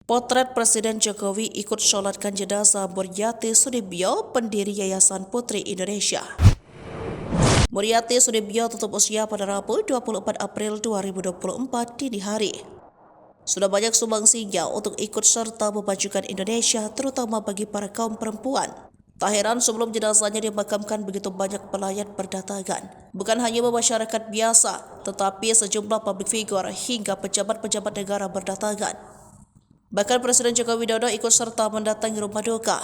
Potret Presiden Jokowi ikut sholatkan jenazah Muriati Sudibyo, pendiri Yayasan Putri Indonesia. Muriati Sudibyo tutup usia pada Rabu 24 April 2024 dini hari. Sudah banyak sumbangsinya untuk ikut serta memajukan Indonesia, terutama bagi para kaum perempuan. Tak heran sebelum jenazahnya dimakamkan begitu banyak pelayat berdatangan. Bukan hanya masyarakat biasa, tetapi sejumlah publik figure hingga pejabat-pejabat negara berdatangan. Bahkan Presiden Joko Widodo ikut serta mendatangi rumah duka.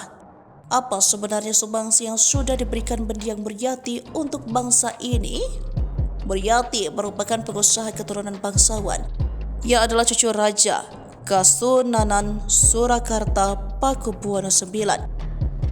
Apa sebenarnya sumbangsi yang sudah diberikan mendiang Muriati untuk bangsa ini? Muriati merupakan pengusaha keturunan bangsawan. Ia adalah cucu Raja Kasunanan Surakarta Pakubuwono IX.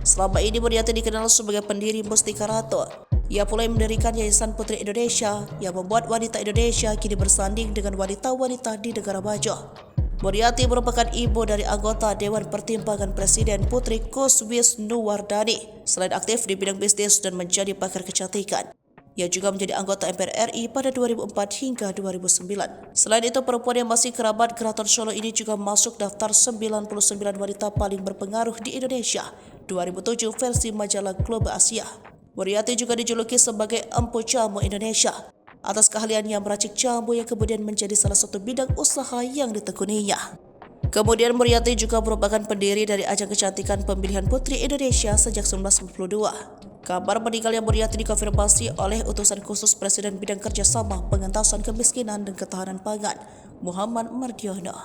Selama ini Muriati dikenal sebagai pendiri Mustika Ratu. Ia pula mendirikan Yayasan Putri Indonesia yang membuat wanita Indonesia kini bersanding dengan wanita-wanita di negara maju. Muriati merupakan ibu dari anggota Dewan Pertimbangan Presiden Putri Kuswisnuwardani. Selain aktif di bidang bisnis dan menjadi pakar kecantikan, ia juga menjadi anggota MPR RI pada 2004 hingga 2009. Selain itu, perempuan yang masih kerabat Keraton Solo ini juga masuk daftar 99 wanita paling berpengaruh di Indonesia 2007 versi majalah Globe Asia. Muriati juga dijuluki sebagai Empu Jamu Indonesia atas keahliannya meracik jamu yang kemudian menjadi salah satu bidang usaha yang ditekuninya. Kemudian Muriati juga merupakan pendiri dari ajang kecantikan pemilihan Putri Indonesia sejak 1992. Kabar meninggalnya Muriati dikonfirmasi oleh utusan khusus Presiden Bidang Kerjasama Pengentasan Kemiskinan dan Ketahanan Pangan, Muhammad Mardiono.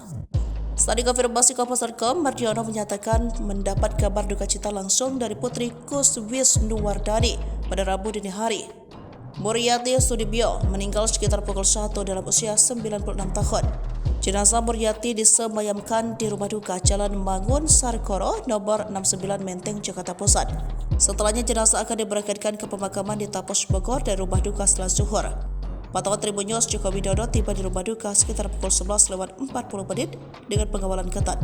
Setelah dikonfirmasi Kompas.com, Mardiono menyatakan mendapat kabar duka cita langsung dari Putri Kuswisnuwardani pada Rabu dini hari. Muriati Sudibyo meninggal sekitar pukul 1 dalam usia 96 tahun. Jenazah Muriati disemayamkan di rumah duka Jalan Mangun Sarkoro nomor 69 Menteng, Jakarta Pusat. Setelahnya jenazah akan diberangkatkan ke pemakaman di Tapos Bogor dan rumah duka setelah zuhur. Pantauan Tribun News, Joko Widodo tiba di rumah duka sekitar pukul 11:40 dengan pengawalan ketat.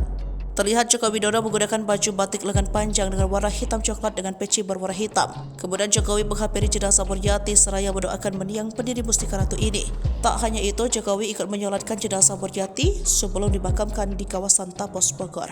Terlihat Joko Widodo menggunakan baju batik lengan panjang dengan warna hitam coklat dengan peci berwarna hitam. Kemudian Jokowi menghampiri jenazah Muriati seraya mendoakan mendiang pendiri Mustika Ratu ini. Tak hanya itu, Jokowi ikut menyolatkan jenazah Muriati sebelum dimakamkan di kawasan Tapos Bogor.